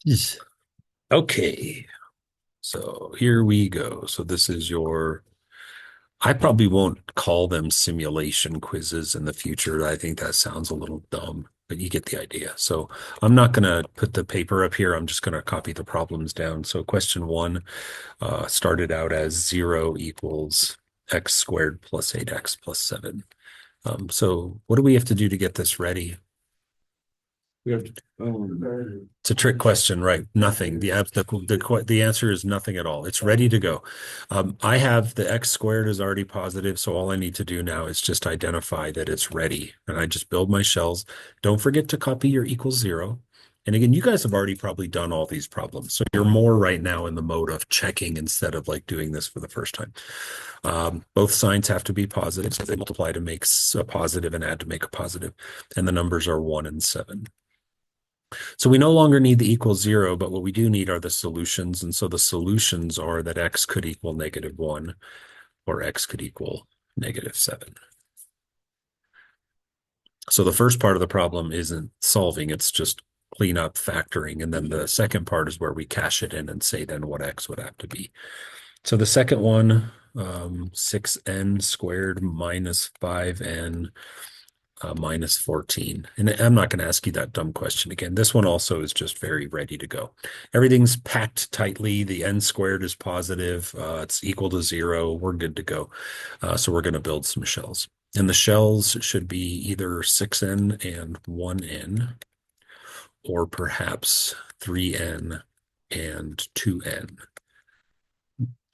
Yes. Okay, so here we go. So this is your, I probably won't call them simulation quizzes in the future. I think that sounds a little dumb, but you get the idea. So I'm not going to put the paper up here. I'm just going to copy the problems down. So question one started out as 0 equals x squared plus 8x plus 7. So what do we have to do to get this ready? We have to, It's a trick question, right? Nothing. The answer is nothing at all. It's ready to go. I have the x squared is already positive, so all I need to do now is just identify that it's ready, and I just build my shells. Don't forget to copy your equals 0. And again, you guys have already probably done all these problems, so you're more right now in the mode of checking instead of like doing this for the first time. Both signs have to be positive, so they multiply to make a positive and add to make a positive, and the numbers are 1 and 7. So we no longer need the equal 0, but what we do need are the solutions. And so the solutions are that x could equal -1 or x could equal -7. So the first part of the problem isn't solving, it's just clean up factoring. And then the second part is where we cash it in and say then what x would have to be. So the second one, 6n squared minus 5n minus 14. And I'm not going to ask you that dumb question again. This one also is just very ready to go. Everything's packed tightly. The n squared is positive. It's equal to 0. We're good to go. So we're going to build some shells. And the shells should be either 6n and 1n, or perhaps 3n and 2n.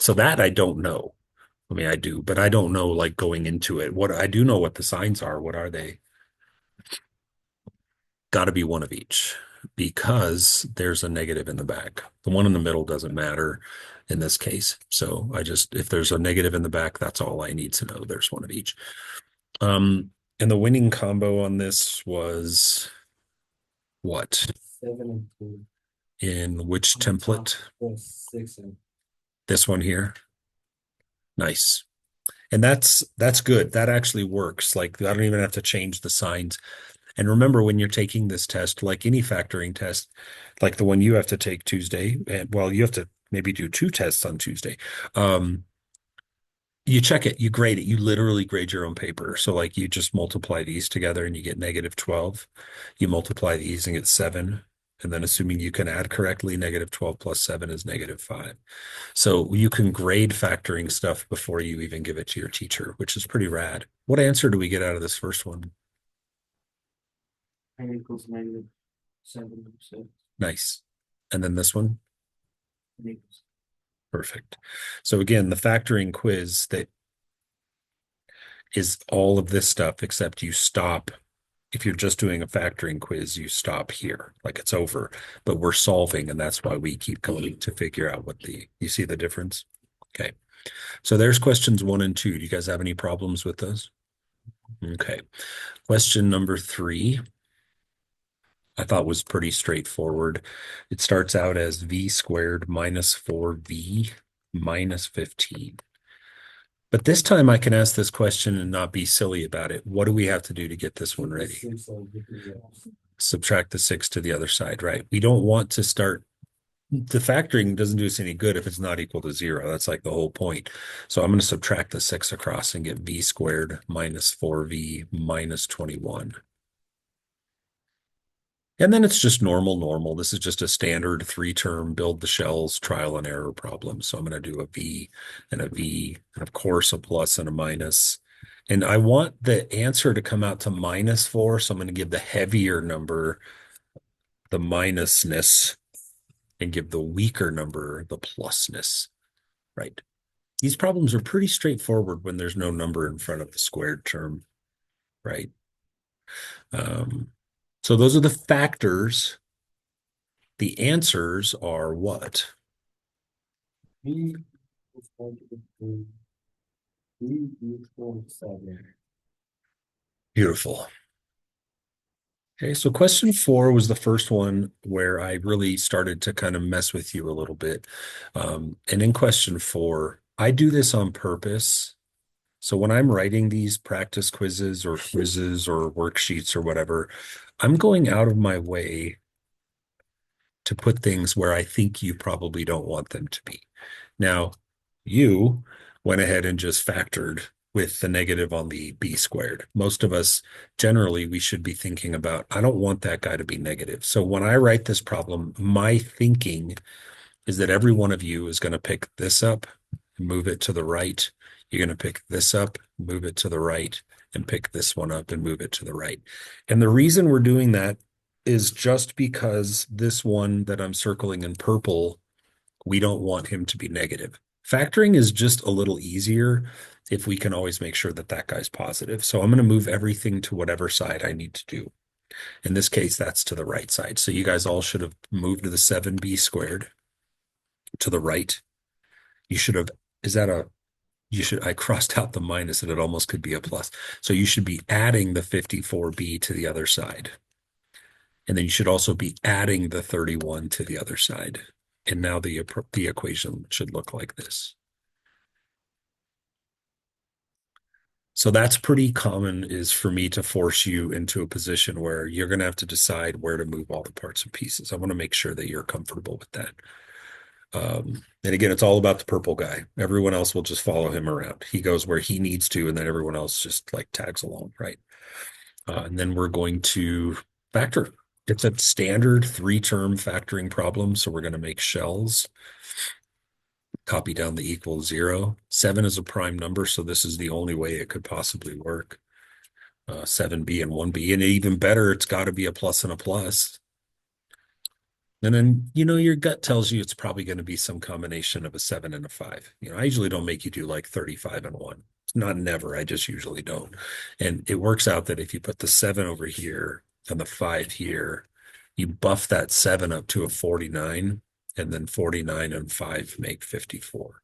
So that I don't know. I mean, I do, but I don't know like going into it. What I do know what the signs are. What are they? Got to be one of each because there's a negative in the back. The one in the middle doesn't matter in this case. So if there's a negative in the back, that's all I need to know. There's one of each. And the winning combo on this was what? 7 and 2 In which on the top template? plus 6 and This one here. Nice. And that's good. That actually works. Like I don't even have to change the signs. And remember, when you're taking this test, like any factoring test, like the one you have to take Tuesday, and well, you have to maybe do two tests on Tuesday. Um, you check it, you grade it, you literally grade your own paper. So like you just multiply these together and you get -12. You multiply these and get 7. And then assuming you can add correctly, -12 plus 7 is -5. So you can grade factoring stuff before you even give it to your teacher, which is pretty rad. What answer do we get out of this first one? n equals -7 and 6 Nice. And then this one? equals Perfect. So again, the factoring quiz that is all of this stuff, except you stop. If you're just doing a factoring quiz, you stop here, like it's over. But we're solving, and that's why we keep going to figure out you see the difference? Okay. So there's questions 1 and 2. Do you guys have any problems with those? Okay. Question number 3, I thought was pretty straightforward. It starts out as v squared minus 4v minus 15. But this time I can ask this question and not be silly about it. What do we have to do to get this one ready? 6 Subtract the 6 to the other side, right? We don't want to start. The factoring doesn't do us any good if it's not equal to 0. That's like the whole point. So I'm going to subtract the 6 across and get v squared minus 4v minus 21. And then it's just normal. This is just a standard 3-term build the shells trial and error problem. So I'm going to do a V and a V, and of course a plus and a minus. And I want the answer to come out to -4. So I'm going to give the heavier number the minusness and give the weaker number the plusness, right? These problems are pretty straightforward when there's no number in front of the squared term, right? So those are the factors. The answers are what? v is going to be v equals 7. Beautiful. Okay, so question 4 was the first one where I really started to kind of mess with you a little bit. And in question 4, I do this on purpose. So when I'm writing these practice quizzes or worksheets or whatever, I'm going out of my way to put things where I think you probably don't want them to be. Now, you went ahead and just factored with the negative on the b squared. Most of us, generally, we should be thinking about, I don't want that guy to be negative. So when I write this problem, my thinking is that every one of you is going to pick this up, move it to the right. You're going to pick this up, move it to the right, and pick this one up and move it to the right. And the reason we're doing that is just because this one that I'm circling in purple, we don't want him to be negative. Factoring is just a little easier if we can always make sure that that guy's positive. So I'm going to move everything to whatever side I need to do. In this case, that's to the right side. So you guys all should have moved to the 7b squared to the right. You should have, is that a, you should, I crossed out the minus and it almost could be a plus. So you should be adding the 54b to the other side. And then you should also be adding the 31 to the other side. And now the equation should look like this. So that's pretty common, is for me to force you into a position where you're going to have to decide where to move all the parts and pieces. I want to make sure that you're comfortable with that. And again, it's all about the purple guy. Everyone else will just follow him around. He goes where he needs to, and then everyone else just like tags along, right? And then we're going to factor. It's a standard 3-term factoring problem, so we're going to make shells. Copy down the equal 0. 7 is a prime number, so this is the only way it could possibly work. 7b and 1b, and even better, it's got to be a plus and a plus. And then, your gut tells you it's probably going to be some combination of a 7 and a 5. I usually don't make you do like 35 and 1. It's not never, I just usually don't. And it works out that if you put the 7 over here and the 5 here, you buff that 7 up to a 49, and then 49 and 5 make 54.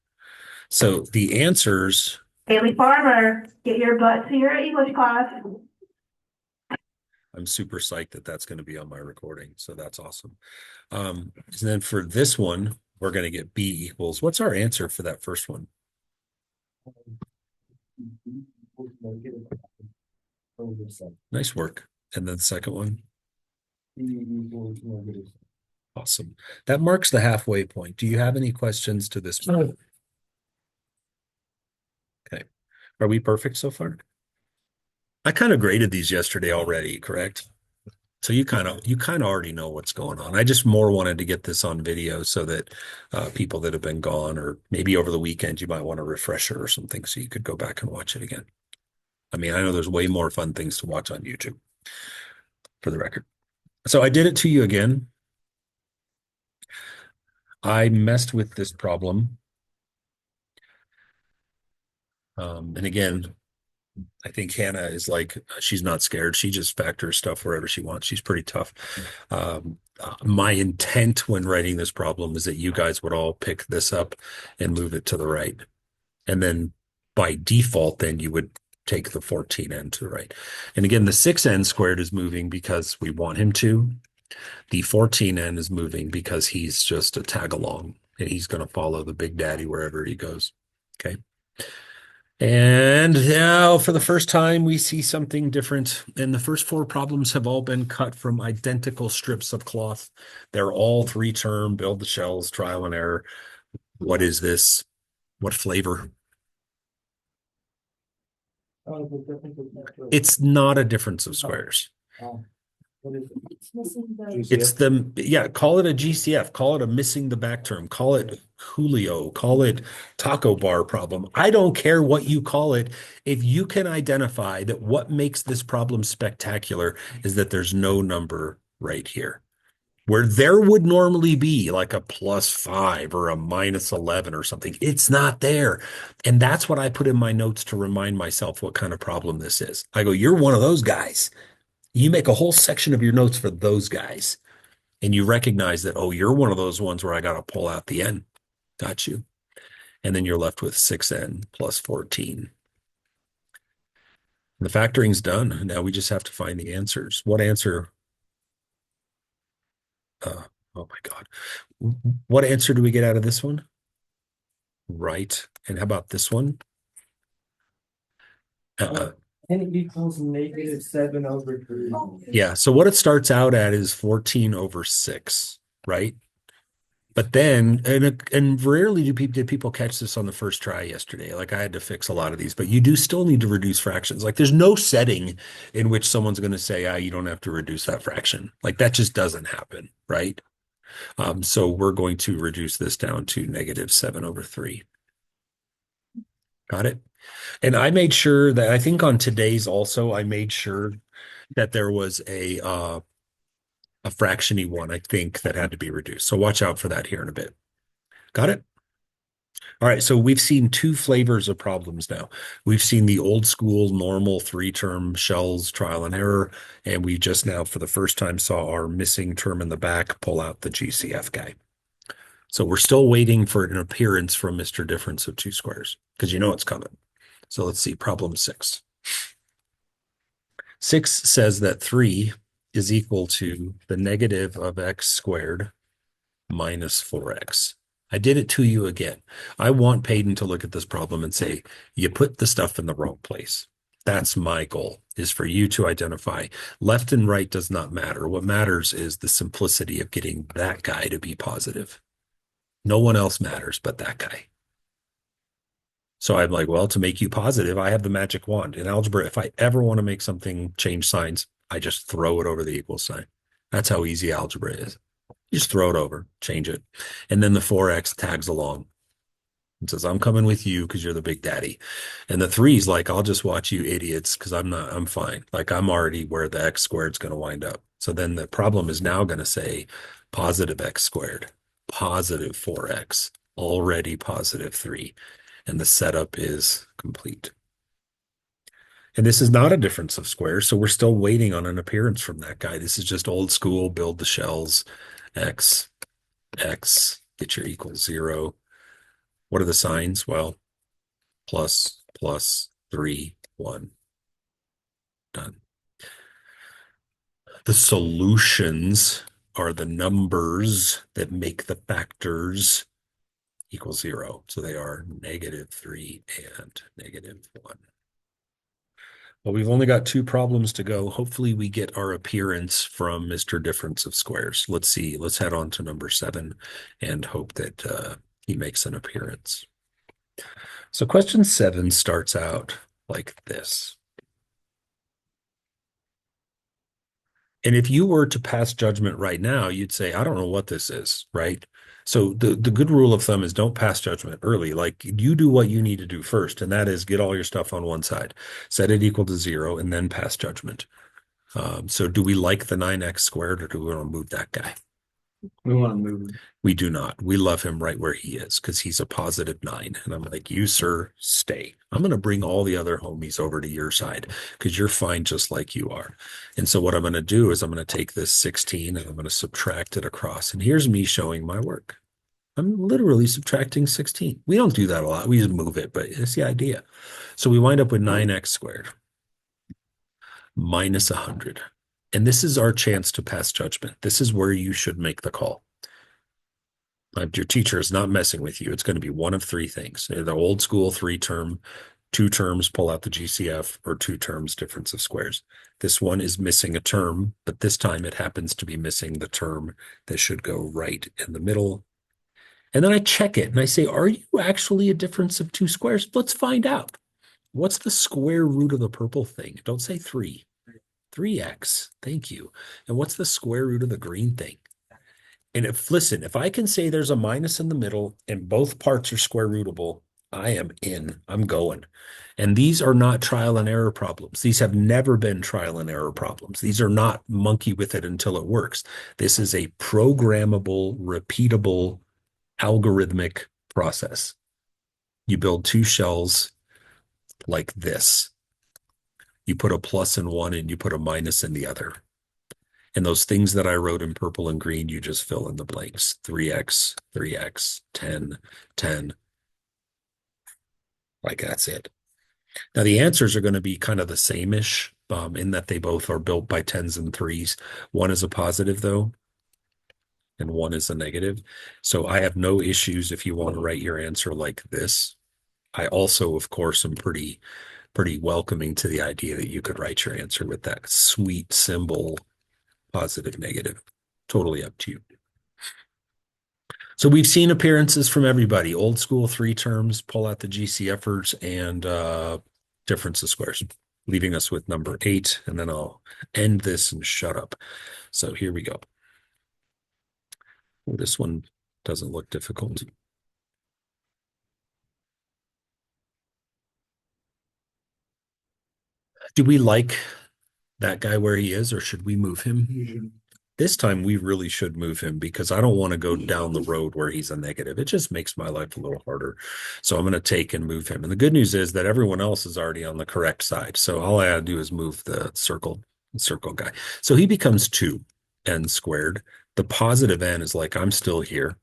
So the answers. Haley Farmer, get your butt to your English class. I'm super psyched that that's going to be on my recording. So that's awesome. And then for this one, we're going to get B equals. What's our answer for that first one? Nice work. And then the second one? Awesome. That marks the halfway point. Do you have any questions to this one? Okay. Are we perfect so far? I kind of graded these yesterday already, correct? So you kind of already know what's going on. I just more wanted to get this on video so that people that have been gone, or maybe over the weekend, you might want a refresher or something so you could go back and watch it again. I mean, I know there's way more fun things to watch on YouTube, for the record. So I did it to you again. I messed with this problem. And again, I think Hannah is like, she's not scared. She just factors stuff wherever she wants. She's pretty tough. My intent when writing this problem is that you guys would all pick this up and move it to the right. And then by default, then you would take the 14n to the right. And again, the 6n squared is moving because we want him to. The 14n is moving because he's just a tag along and he's going to follow the big daddy wherever he goes. Okay. And now for the first time, we see something different. And the first 4 problems have all been cut from identical strips of cloth. They're all 3-term, build the shells, trial and error. What is this? What flavor? It's not a difference of squares. It's call it a GCF, call it a missing the back term, call it Julio, call it taco bar problem. I don't care what you call it. If you can identify that what makes this problem spectacular is that there's no number right here, where there would normally be like a +5 or a -11 or something. It's not there. And that's what I put in my notes to remind myself what kind of problem this is. I go, you're one of those guys. You make a whole section of your notes for those guys, and you recognize that, oh, you're one of those ones where I got to pull out the n. Got you. And then you're left with 6n plus 14. The factoring's done. Now we just have to find the answers. What answer? Oh my God. What answer do we get out of this one? Right. And how about this one? N equals -7/3. Yeah. So what it starts out at is 14/6. right? But then, and rarely did people catch this on the first try yesterday. Like I had to fix a lot of these, but you do still need to reduce fractions. Like there's no setting in which someone's going to say, ah, you don't have to reduce that fraction. Like that just doesn't happen, right? So we're going to reduce this down to -7/3. Got it? And I made sure that I think on today's also, I made sure that there was a fractiony one, I think, that had to be reduced. So watch out for that here in a bit. Got it? All right, so we've seen two flavors of problems now. We've seen the old school normal three-term shells trial and error, and we just now for the first time saw our missing term in the back pull out the GCF guy. So we're still waiting for an appearance from Mr. Difference of two squares because you know it's coming. So let's see, problem 6. 6 says that 3 is equal to the negative of x squared minus 4x. I did it to you again. I want Payton to look at this problem and say, you put the stuff in the wrong place. That's my goal, is for you to identify left and right does not matter. What matters is the simplicity of getting that guy to be positive. No one else matters but that guy. So I'm like, well, to make you positive, I have the magic wand. In algebra, if I ever want to make something change signs, I just throw it over the equal sign. That's how easy algebra is. You just throw it over, change it. And then the 4x tags along and says, I'm coming with you because you're the big daddy. And the 3's like, I'll just watch you idiots because I'm fine. Like I'm already where the x squared is going to wind up. So then the problem is now going to say positive x squared, positive 4x, already positive 3. And the setup is complete. And this is not a difference of squares, so we're still waiting on an appearance from that guy. This is just old school, build the shells, x, get your equals 0. What are the signs? Well, plus, plus, 3, 1. Done. The solutions are the numbers that make the factors equal 0. So they are -3 and -1. Well, we've only got 2 problems to go. Hopefully we get our appearance from Mr. Difference of Squares. Let's see. Let's head on to number 7 and hope that he makes an appearance. So question 7 starts out like this. And if you were to pass judgment right now, you'd say, I don't know what this is, right? So the good rule of thumb is don't pass judgment early. Like you do what you need to do first, and that is get all your stuff on one side, set it equal to 0, and then pass judgment. So do we like the 9x squared, or do we want to move that guy? We want to move. We do not. We love him right where he is because he's a positive 9. And I'm like, you, sir, stay. I'm going to bring all the other homies over to your side because you're fine just like you are. And so what I'm going to do is I'm going to take this 16 and I'm going to subtract it across. And here's me showing my work. I'm literally subtracting 16. We don't do that a lot. We just move it, but it's the idea. So we wind up with 9x squared minus 100. And this is our chance to pass judgment. This is where you should make the call. Your teacher is not messing with you. It's going to be one of 3 things. The old school 3-term, 2 terms, pull out the GCF, or 2 terms, difference of squares. This one is missing a term, but this time it happens to be missing the term that should go right in the middle. And then I check it and I say, are you actually a difference of 2 squares? Let's find out. What's the square root of the purple thing? Don't say 3. 3x. Thank you. And what's the square root of the green thing? And listen, if I can say there's a minus in the middle and both parts are square rootable, I am in. I'm going. And these are not trial and error problems. These have never been trial and error problems. These are not monkey with it until it works. This is a programmable, repeatable, algorithmic process. You build 2 shells like this. You put a plus in one and you put a minus in the other. And those things that I wrote in purple and green, you just fill in the blanks. 3x, 3x, 10, 10. Like that's it. Now the answers are going to be kind of the same-ish in that they both are built by 10s and 3s. One is a positive though, and one is a negative. So I have no issues if you want to write your answer like this. I also, of course, am pretty welcoming to the idea that you could write your answer with that sweet symbol, positive, negative. Totally up to you. So we've seen appearances from everybody. Old school 3 terms, pull out the GCFers and difference of squares, leaving us with number 8. And then I'll end this and shut up. So here we go. Well, this one doesn't look difficult. Do we like that guy where he is, or should we move him? You should- This time we really should move him because I don't want to go down the road where he's a negative. It just makes my life a little harder. So I'm going to take and move him. And the good news is that everyone else is already on the correct side. So all I have to do is move the circle guy. So he becomes 2n squared. The positive n is like, I'm still here.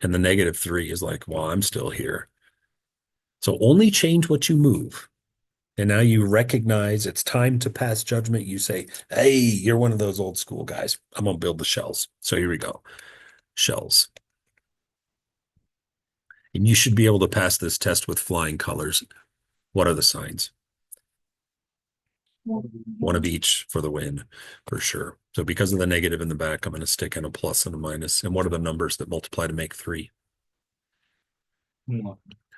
And the negative 3 is like, well, I'm still here. So only change what you move. And now you recognize it's time to pass judgment. You say, hey, you're one of those old school guys. I'm going to build the shells. So here we go. Shells. And you should be able to pass this test with flying colors. What are the signs? One of each for the win, for sure. So because of the negative in the back, I'm going to stick in a plus and a minus. And what are the numbers that multiply to make 3?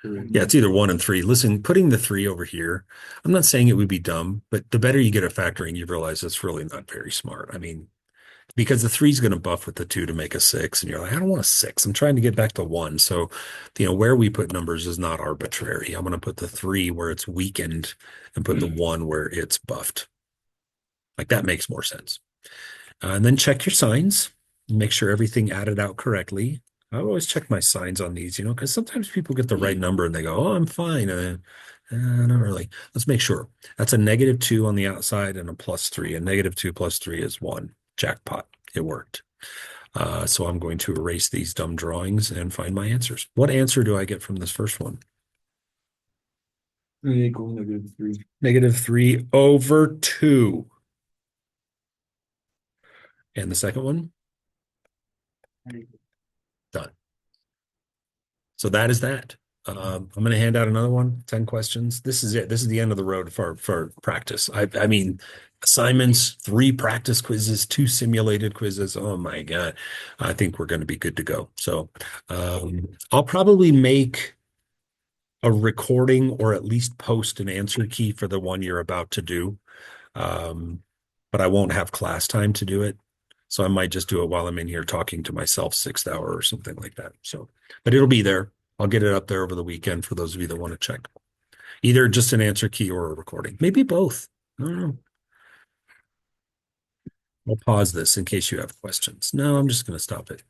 Yeah, it's either 1 and 3. Listen, putting the 3 over here, I'm not saying it would be dumb, but the better you get at factoring, you realize it's really not very smart. I mean, because the 3 is going to buff with the 2 to make a 6, and you're like, I don't want a 6. I'm trying to get back to 1. So, where we put numbers is not arbitrary. I'm going to put the 3 where it's weakened and put the 1 where it's buffed. Like that makes more sense. And then check your signs, make sure everything added out correctly. I always check my signs on these, because sometimes people get the right number and they go, oh, I'm fine. Not really. Let's make sure. That's a -2 on the outside and a +3. And -2 + 3 is 1. Jackpot. It worked. So I'm going to erase these dumb drawings and find my answers. What answer do I get from this first one? Equal -3. -3 over 2. And the second one? Done. So that is that. I'm going to hand out another one, 10 questions. This is it. This is the end of the road for practice. I mean, assignments, 3 practice quizzes, 2 simulated quizzes. Oh my God. I think we're going to be good to go. So I'll probably make a recording or at least post an answer key for the one you're about to do. But I won't have class time to do it. So I might just do it while I'm in here talking to myself 6th hour or something like that. So, but it'll be there. I'll get it up there over the weekend for those of you that want to check. Either just an answer key or a recording. Maybe both. I don't know. I'll pause this in case you have questions. No, I'm just going to stop it.